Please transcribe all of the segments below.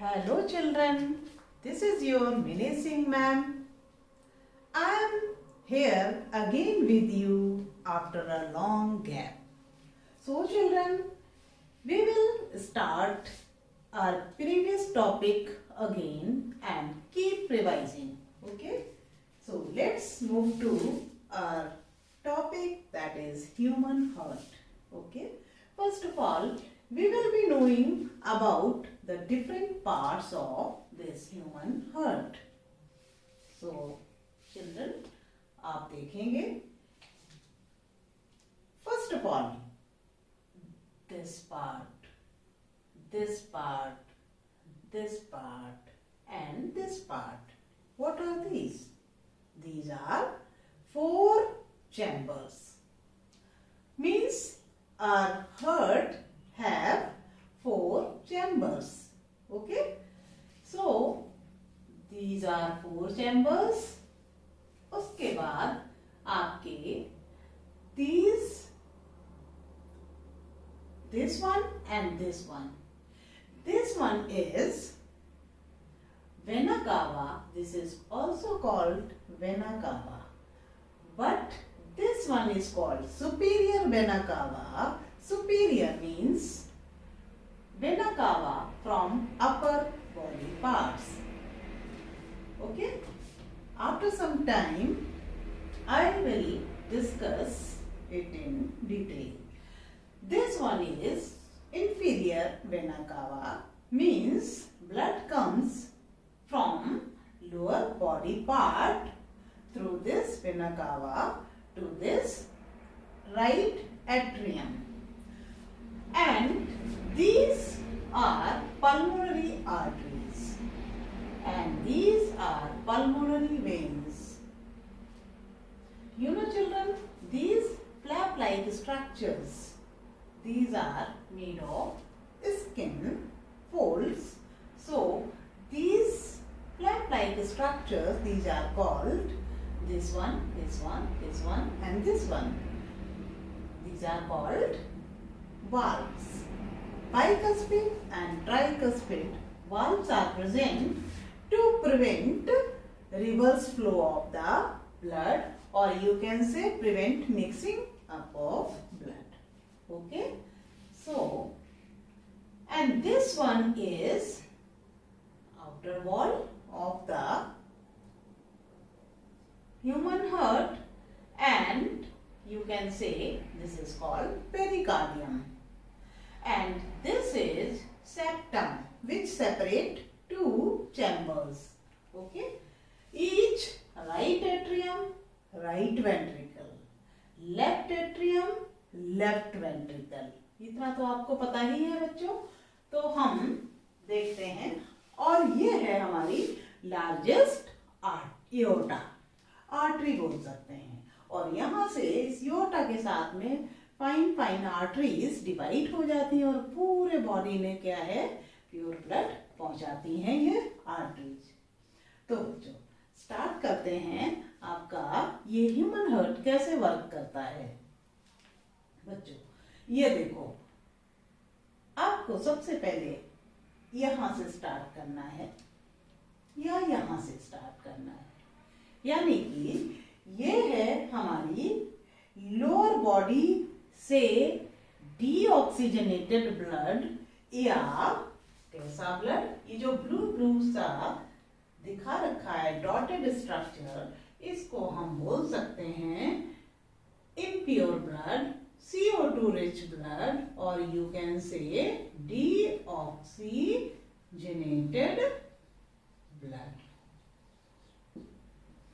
Hello children, this is your Mini Singh ma'am. I am here again with you after a long gap. So children, we will start our previous topic again and keep revising. Okay? So let's move to our topic, that is human heart. Okay? First of all, we will be knowing about the different parts of this human heart. So children, आप देखेंगे, first of all, this part, this part, this part and this part. What are these? These are 4 chambers. Means our heart have 4 chambers. Okay? So these are 4 chambers. उसके बाद आपके this one and this one. This one is vena cava. This is also called vena cava. But this one is called superior vena cava. Superior means vena cava from upper body parts. Okay? After some time, I will discuss it in detail. This one is inferior vena cava, means blood comes from lower body part through this vena cava to this right atrium. And these are pulmonary arteries. And these are pulmonary veins. You know children, these flap-like structures, these are made of skin folds. So these flap-like structures, these are called this one, this one, this one and this one. These are called valves. Bicuspid and tricuspid valves are present to prevent reverse flow of the blood, or you can say prevent mixing up of blood. Okay? So, and this one is outer wall of the human heart, and you can say this is called pericardium. And this is septum, which separate 2 chambers. Okay? Each right atrium, right ventricle, left atrium, left ventricle. इतना तो आपको पता ही है बच्चों. तो हम देखते हैं, और ये है हमारी लार्जेस्ट एओर्टा, आर्टरी बोल सकते हैं. और यहाँ से इस एओर्टा के साथ में फाइन फाइन आर्टरीज डिवाइड हो जाती हैं और पूरे बॉडी में क्या है, प्योर ब्लड पहुंचाती हैं ये आर्टरीज. तो बच्चों स्टार्ट करते हैं आपका ये ह्यूमन हार्ट कैसे वर्क करता है. बच्चों ये देखो, आपको सबसे पहले यहां से स्टार्ट करना है या यहां से स्टार्ट करना है. यानी कि ये है हमारी लोअर बॉडी से डीऑक्सीजनेटेड ब्लड, या कैसा ब्लड, ये जो ब्लू ब्लू सा दिखा रखा है डॉटेड स्ट्रक्चर, इसको हम बोल सकते हैं impure blood, CO2 rich blood, और you can say deoxygenated blood.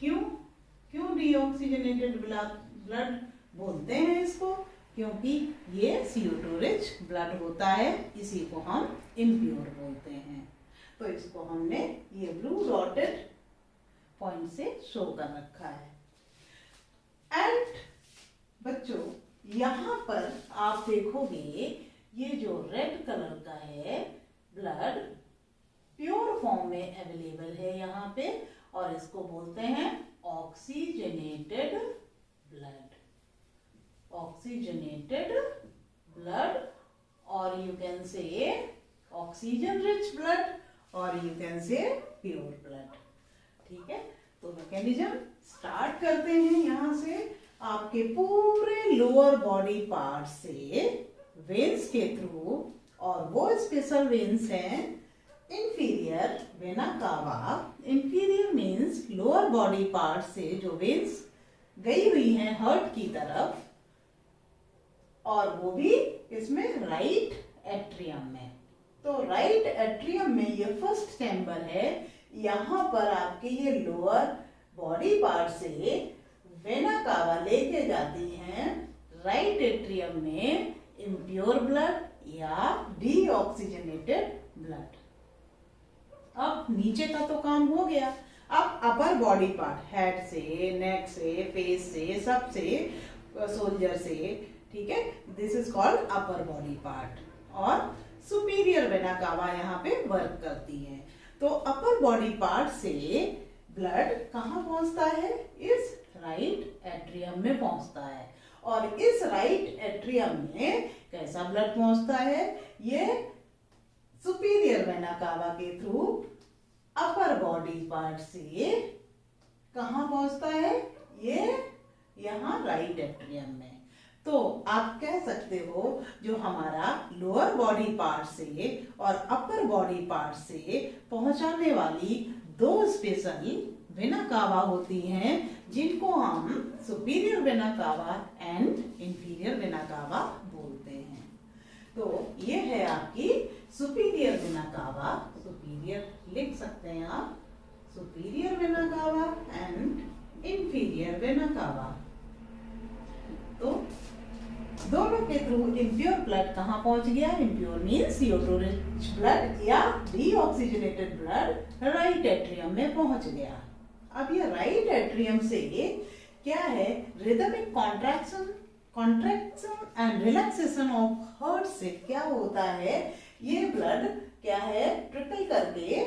क्यों deoxygenated blood बोलते हैं इसको? क्योंकि ये CO2 rich blood होता है, इसी को हम impure बोलते हैं. तो इसको हमने ये ब्लू डॉटेड पॉइंट से शो कर रखा है. एंड बच्चों यहाँ पर आप देखोगे ये जो रेड कलर का है ब्लड प्योर फॉर्म में अवेलेबल है यहाँ पे, और इसको बोलते हैं ऑक्सीजनेटेड ब्लड. ऑक्सीजनेटेड ब्लड, और you can say oxygen rich blood, और you can say pure blood. ठीक है, तो मैकेनिज्म स्टार्ट करते हैं यहाँ से। आपके पूरे लोअर बॉडी पार्ट से वेन्स के थ्रू, और वो स्पेशल वेन्स हैं inferior vena cava. Inferior means lower body part से जो वेन्स गई हुई हैं हार्ट की तरफ, और वो भी इसमें राइट एट्रियम में। तो राइट एट्रियम में ये फर्स्ट चैम्बर है। यहाँ पर आपके ये लोअर बॉडी पार्ट से वेना कावा लेके जाती हैं राइट एट्रियम में इम्प्योर ब्लड या डीऑक्सीजनेटेड ब्लड। अब नीचे का तो काम हो गया। अब अपर बॉडी पार्ट, हेड से, नेक से, फेस से, सब से, सोल्जर से, ठीक है, this is called upper body part. और सुपीरियर वेना कावा यहाँ पे वर्क करती है। तो अपर बॉडी पार्ट से ब्लड कहाँ पहुंचता है? इस राइट एट्रियम में पहुंचता है। और इस राइट एट्रियम में कैसा ब्लड पहुंचता है? ये सुपीरियर वेना कावा के थ्रू अपर बॉडी पार्ट से कहाँ पहुंचता है? ये यहाँ राइट एट्रियम में। तो आप कह सकते हो जो हमारा लोअर बॉडी पार्ट से और अपर बॉडी पार्ट से पहुंचाने वाली दो स्पेशल वेना कावा होती हैं, जिनको हम superior vena cava and inferior vena cava बोलते हैं। तो ये है आपकी सुपीरियर वेना कावा। सुपीरियर लिख सकते हैं आप, superior vena cava and inferior vena cava. तो दोनों के थ्रू इम्प्योर ब्लड कहाँ पहुंच गया? Impure means CO2 rich blood या डीऑक्सीजनेटेड ब्लड राइट एट्रियम में पहुंच गया। अब ये राइट एट्रियम से क्या है? Rhythmic contraction and relaxation of heart से क्या होता है? ये ब्लड क्या है? ट्रिकल करके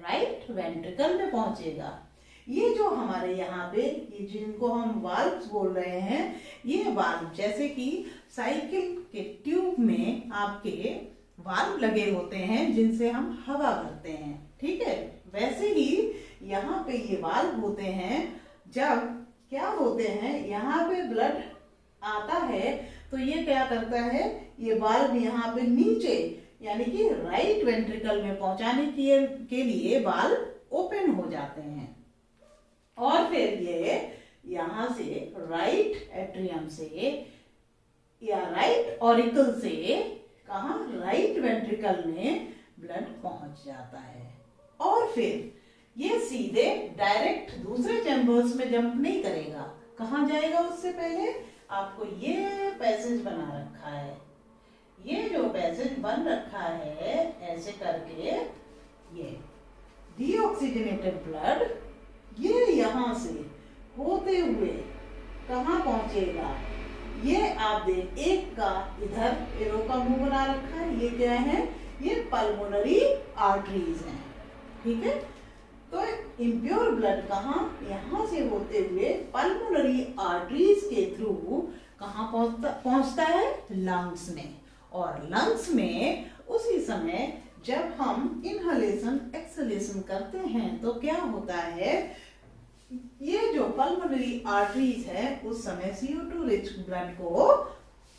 राइट वेंट्रिकल में पहुंचेगा। ये जो हमारे यहाँ पे ये जिनको हम वाल्व्स बोल रहे हैं, ये वाल्व जैसे कि साइकिल के ट्यूब में आपके वाल्व लगे होते हैं जिनसे हम हवा भरते हैं, ठीक है, वैसे ही यहाँ पे ये वाल्व होते हैं। जब क्या होते हैं, यहाँ पे ब्लड आता है तो ये क्या करता है? ये वाल्व यहाँ पे नीचे यानी कि राइट वेंट्रिकल में पहुंचाने के लिए वाल्व ओपन हो जाते हैं, और फिर ये यहां से राइट एट्रियम से या राइट ऑरिकल से कहा? राइट वेंट्रिकल में ब्लड पहुंच जाता है। और फिर ये सीधे डायरेक्ट दूसरे चैम्बर्स में जंप नहीं करेगा। कहाँ जाएगा? उससे पहले आपको ये पैसेज बना रखा है। ये जो पैसेज बन रखा है ऐसे करके, ये डीऑक्सीजनेटेड ब्लड ये यहाँ से होते हुए कहाँ पहुंचेगा? ये आप देख, एक का इधर एरो का मुंह बना रखा है, ये क्या है? ये पल्मोनरी आर्टरीज हैं, ठीक है। तो इम्प्योर ब्लड कहाँ? यहाँ से होते हुए पल्मोनरी आर्टरीज के थ्रू कहाँ पहुंचता है? लंग्स में। और लंग्स में उसी समय जब हम इनहलेशन एक्सलेशन करते हैं तो क्या होता है? ये जो पल्मोनरी आर्टरीज है उस समय CO2 रिच ब्लड को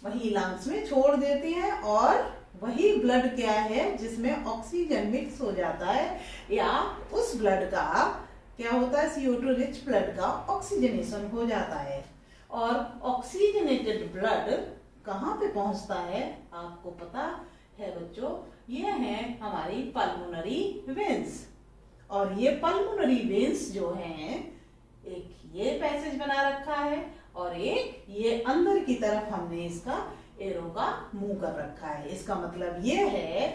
वही लंग्स में छोड़ देती है, और वही ब्लड क्या है जिसमें ऑक्सीजन मिक्स हो जाता है, या उस ब्लड का क्या होता है? CO2 रिच ब्लड का ऑक्सीजनेशन हो जाता है। और ऑक्सीजनेटेड ब्लड कहाँ पे पहुंचता है? आपको पता है बच्चों, ये है हमारी पल्मोनरी वेन्स। और ये पल्मोनरी वेन्स जो हैं, एक ये पैसेज बना रखा है और एक ये अंदर की तरफ हमने इसका एरो का मुंह कर रखा है। इसका मतलब ये है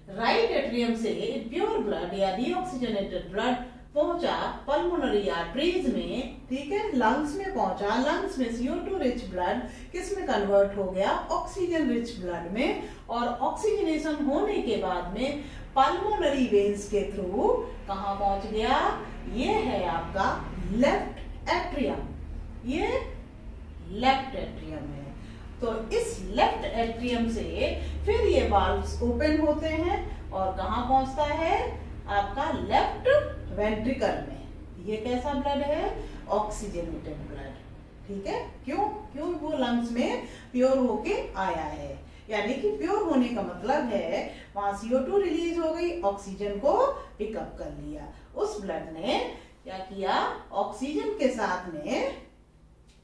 राइट एट्रियम से प्योर ब्लड या डीऑक्सीजनेटेड ब्लड पहुंचा पल्मोनरी आर्टरीज में, ठीक है, लंग्स में पहुंचा। लंग्स में CO2 रिच ब्लड किस में कन्वर्ट हो गया? ऑक्सीजन रिच ब्लड में। और ऑक्सीजनेशन होने के बाद में पल्मोनरी वेन्स के थ्रू कहाँ पहुंच गया? ये है आपका लेफ्ट एट्रियम। ये लेफ्ट एट्रियम है। तो इस लेफ्ट एट्रियम से फिर ये वाल्व्स ओपन होते हैं और कहाँ पहुंचता है, आपका लेफ्ट वेंट्रिकल में। ये कैसा ब्लड है, ऑक्सीजनेटेड ब्लड। ठीक है, क्यों क्यों वो लंग्स में प्योर होके आया है, यानी कि प्योर होने का मतलब है वहां CO2 रिलीज हो गई, ऑक्सीजन को पिकअप कर लिया। उस ब्लड ने क्या किया, ऑक्सीजन के साथ में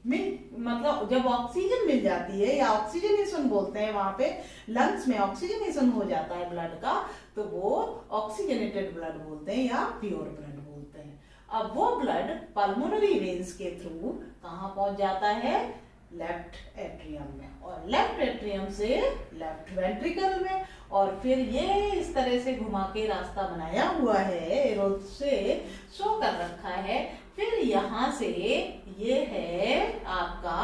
मतलब जब ऑक्सीजन मिल जाती है या ऑक्सीजनेशन बोलते हैं, वहां पे लंग्स में ऑक्सीजनेशन हो जाता है ब्लड का, तो वो ऑक्सीजनेटेड ब्लड बोलते हैं या प्योर ब्लड बोलते हैं। अब वो ब्लड पल्मोनरी वेन्स के थ्रू कहाँ पहुंच जाता है, लेफ्ट एट्रियम में, और लेफ्ट एट्रियम से लेफ्ट वेंट्रिकल में, और फिर ये इस तरह से घुमा के रास्ता बनाया हुआ है, एरो से शो कर रखा है। फिर यहाँ से ये है आपका,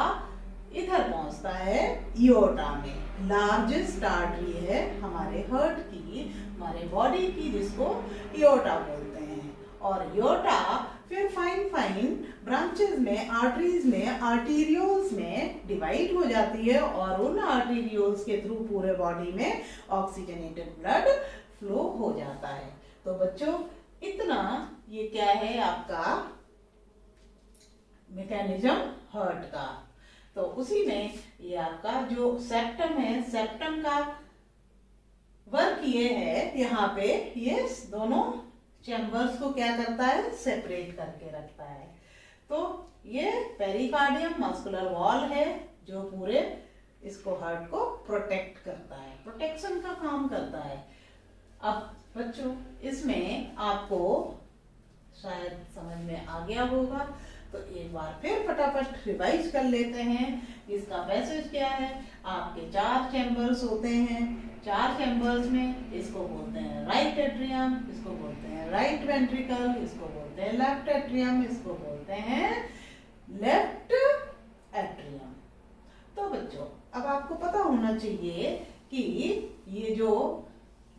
इधर पहुंचता है इयोटा में। लार्जेस्ट आर्टरी है हमारे हार्ट की, हमारे बॉडी की, जिसको इयोटा बोलते हैं। और इयोटा फिर फाइन फाइन ब्रांचेस में, आर्टरीज में, आर्टीरियोल्स में डिवाइड हो जाती है, और उन आर्टीरियोल्स के थ्रू पूरे बॉडी में ऑक्सीजनेटेड ब्लड फ्लो हो जाता है। तो बच्चों इतना ये क्या है आपका मैकेनिज्म हार्ट का। तो उसी में ये आपका जो सेप्टम है, सेप्टम का वर्क ये है, यहाँ पे ये दोनों चैम्बर्स को क्या करता है, सेपरेट करके रखता है। तो ये पेरिकार्डियम मस्कुलर वॉल है जो पूरे इसको हार्ट को प्रोटेक्ट करता है, प्रोटेक्शन का काम करता है। अब बच्चों इसमें आपको शायद समझ में आ गया होगा, तो एक बार फिर फटाफट रिवाइज कर लेते हैं। इसका पैसेज क्या है, आपके 4 चैम्बर्स होते हैं, 4 चैम्बर्स में इसको बोलते हैं राइट एट्रियम, इसको बोलते हैं राइट वेंट्रिकल, इसको बोलते हैं लेफ्ट एट्रियम, इसको बोलते हैं लेफ्ट एट्रियम। तो बच्चों अब आपको पता होना चाहिए कि ये जो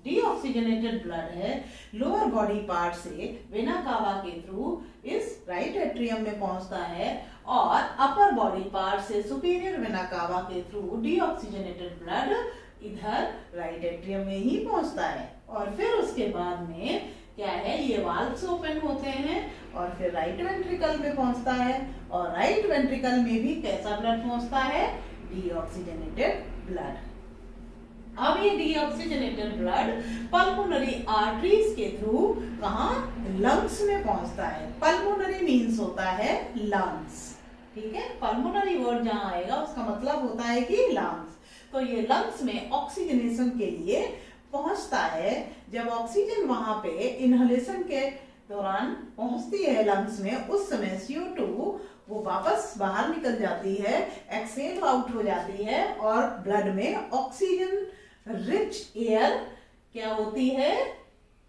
डीऑक्सीजनेटेड ब्लड है लोअर बॉडी पार्ट से वेना कावा के थ्रू इस राइट एट्रियम में पहुंचता है, और अपर बॉडी पार्ट से सुपीरियर वेना कावा के थ्रू डीऑक्सीजनेटेड ब्लड इधर राइट एट्रियम में ही पहुंचता है। और फिर उसके बाद में क्या है, ये वाल्व्स ओपन होते हैं और फिर राइट वेंट्रिकल में पहुंचता है, और राइट वेंट्रिकल में भी कैसा ब्लड पहुंचता है, डीऑक्सीजनेटेड ब्लड। अब ये डीऑक्सीजनेटेड ब्लड पल्मोनरी आर्टरीज के थ्रू कहाँ, लंग्स में पहुंचता है। पल्मोनरी मीन्स होता है लंग्स, ठीक है, पल्मोनरी वर्ड जहां आएगा उसका मतलब होता है कि लंग्स। तो ये लंग्स में ऑक्सीजनेशन के लिए पहुंचता है। जब ऑक्सीजन वहां पे इनहेलेशन के दौरान पहुंचती है लंग्स में, उस समय CO2 वो वापस बाहर निकल जाती है, एक्सेल आउट हो जाती है, और ब्लड में ऑक्सीजन रिच एयर क्या होती है,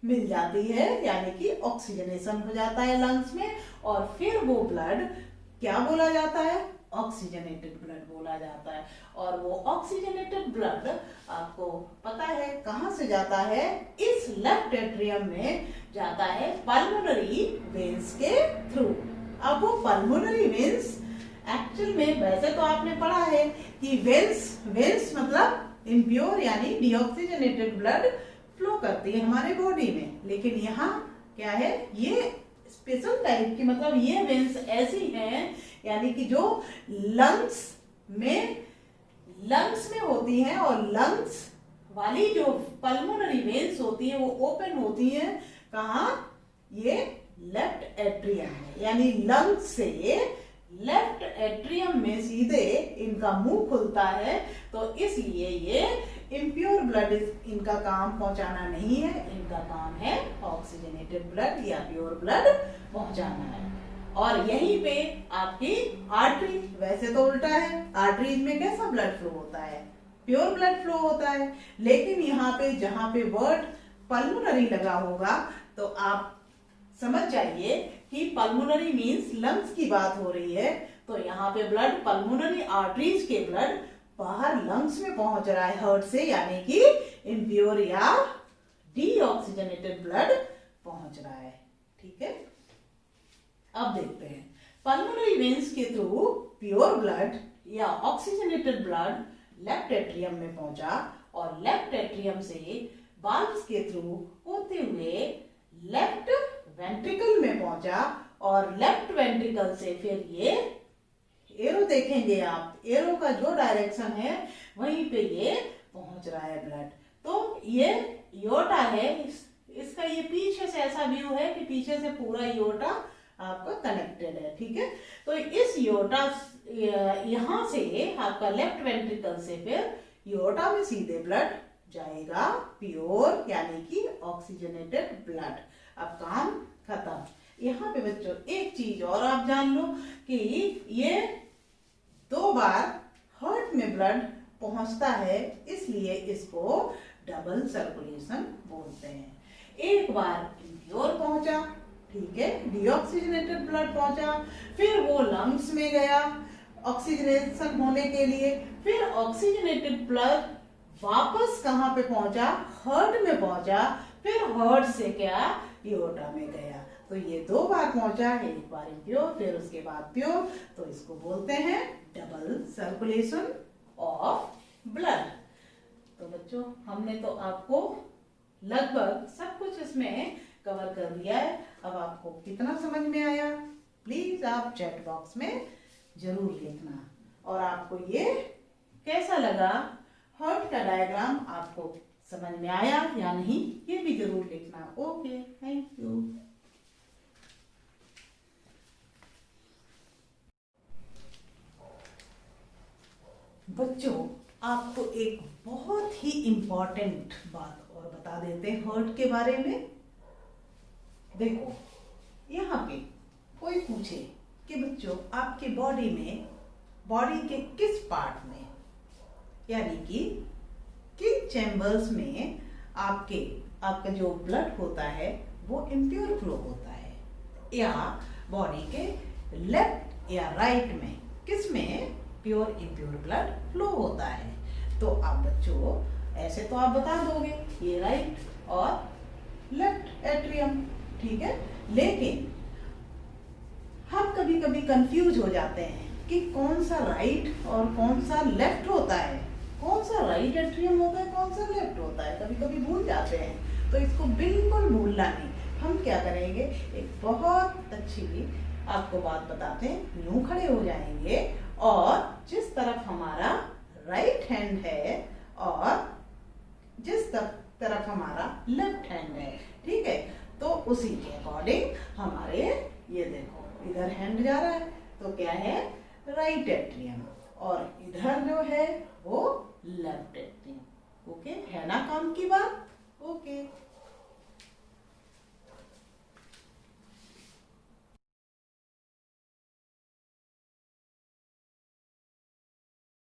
मिल जाती है, यानी कि ऑक्सीजनेशन हो जाता है लंग्स में, और फिर वो ब्लड क्या बोला जाता है, ऑक्सीजनेटेड ब्लड बोला जाता है। और वो ऑक्सीजनेटेड ब्लड आपको पता है कहां से जाता है, इस लेफ्ट एट्रियम में जाता है पल्मोनरी वेन्स के थ्रू। अब वो पल्मोनरी वेन्स एक्चुअल में, वैसे तो आपने पढ़ा है कि वेन्स मतलब इम्प्योर यानी डीऑक्सीजनेटेड ब्लड फ्लो करती है हमारे बॉडी में, लेकिन यहाँ क्या है, ये स्पेशल टाइप की, मतलब ये वेन्स ऐसी हैं यानी कि जो लंग्स में होती हैं, और लंग्स वाली जो पल्मोनरी वेन्स होती है वो ओपन होती हैं कहाँ, ये लेफ्ट एट्रियम में, यानी लंग्स से लेफ्ट एट्रियम में सीधे इनका मुंह खुलता है। तो इसलिए ये इम्प्योर ब्लड इनका काम पहुंचाना नहीं है, इनका काम है ऑक्सीजनेटेड ब्लड या प्योर ब्लड पहुंचाना है। और यहीं पे आपकी आर्टरी, वैसे तो उल्टा है, आर्टरीज में कैसा ब्लड फ्लो होता है, प्योर ब्लड फ्लो होता है, लेकिन यहाँ पे जहां पे वर्ड पल्मोनरी लगा होगा तो आप समझ जाइए कि पल्मोनरी मीन्स लंग्स की बात हो रही है। तो यहाँ पे ब्लड पल्मोनरी आर्टरीज के ब्लड बाहर लंग्स में पहुंच रहा है हार्ट से, यानी कि इम्प्योर या डीऑक्सीजनेटेड ब्लड पहुंच रहा है। ठीक है, अब देखते हैं पल्मोनरी वेन्स के थ्रू प्योर ब्लड या ऑक्सीजनेटेड ब्लड लेफ्ट एट्रियम में पहुंचा, और लेफ्ट एट्रियम से वाल्व्स के थ्रू होते हुए लेफ्ट वेंट्रिकल में पहुंचा और लेफ्ट वेंट्रिकल से फिर ये एरो देखेंगे आप, एरो का जो डायरेक्शन है वहीं पे ये पहुंच रहा है ब्लड। तो ये योटा है, इसका ये पीछे से ऐसा व्यू है कि पीछे से पूरा योटा आपका कनेक्टेड है, ठीक है। तो इस योटा यहां से आपका लेफ्ट वेंट्रिकल से फिर योटा में सीधे ब्लड जाएगा, प्योर यानी कि ऑक्सीजनेटेड ब्लड। अब काम खत्म। यहाँ पे बच्चों एक चीज और आप जान लो कि ये 2 बार हार्ट में ब्लड पहुंचता है, इसलिए इसको डबल सर्कुलेशन बोलते हैं। एक बार इम्प्योर पहुंचा, ठीक है, डीऑक्सीजनेटेड ब्लड पहुंचा, फिर वो लंग्स में गया ऑक्सीजनेशन होने के लिए, फिर ऑक्सीजनेटेड ब्लड वापस कहाँ पे पहुंचा, हार्ट में पहुंचा, फिर हार्ट से क्या एओर्टा में गया। तो ये 2 बार पहुंचा, एक बार इम्प्योर फिर उसके बाद प्योर, तो इसको बोलते हैं डबल सर्कुलेशन ऑफ ब्लड। तो बच्चों हमने तो आपको लगभग सब कुछ इसमें कवर कर दिया है। अब आपको कितना समझ में आया प्लीज आप चैट बॉक्स में जरूर लिखना, और आपको ये कैसा लगा, हार्ट का डायग्राम आपको समझ में आया या नहीं, ये भी जरूर लिखना। Okay, thank you. बच्चों आपको एक बहुत ही इम्पोर्टेंट बात और बता देते हैं हार्ट के बारे में। देखो यहाँ पे कोई पूछे कि बच्चों आपके बॉडी में, बॉडी के किस पार्ट में, यानी कि किन चैम्बर्स में आपका जो ब्लड होता है वो इम्प्योर फ्लो होता है, या बॉडी के लेफ्ट या राइट में किस में प्योर इम्प्योर ब्लड फ्लो होता है। तो आप बच्चों ऐसे तो आप बता दोगे ये राइट और लेफ्ट एट्रियम, ठीक है, लेकिन हम कभी कभी कंफ्यूज हो जाते हैं कि कौन सा राइट और कौन सा लेफ्ट होता है, कौन सा राइट एट्रियम होता है, कौन सा लेफ्ट होता है, कभी कभी भूल जाते हैं। तो इसको बिल्कुल भूलना नहीं। हम क्या करेंगे, एक बहुत अच्छी आपको बात बताते हैं। यूं खड़े हो जाएंगे और जिस तरफ हमारा राइट हैंड है और जिस तरफ हमारा लेफ्ट हैंड है, ठीक है, तो उसी के अकॉर्डिंग हमारे ये देखो इधर हैंड जा रहा है तो क्या है राइट एट्रियम, और इधर जो है वो लेफ्ट एट्रियम। ओके, है ना काम की बात। ओके।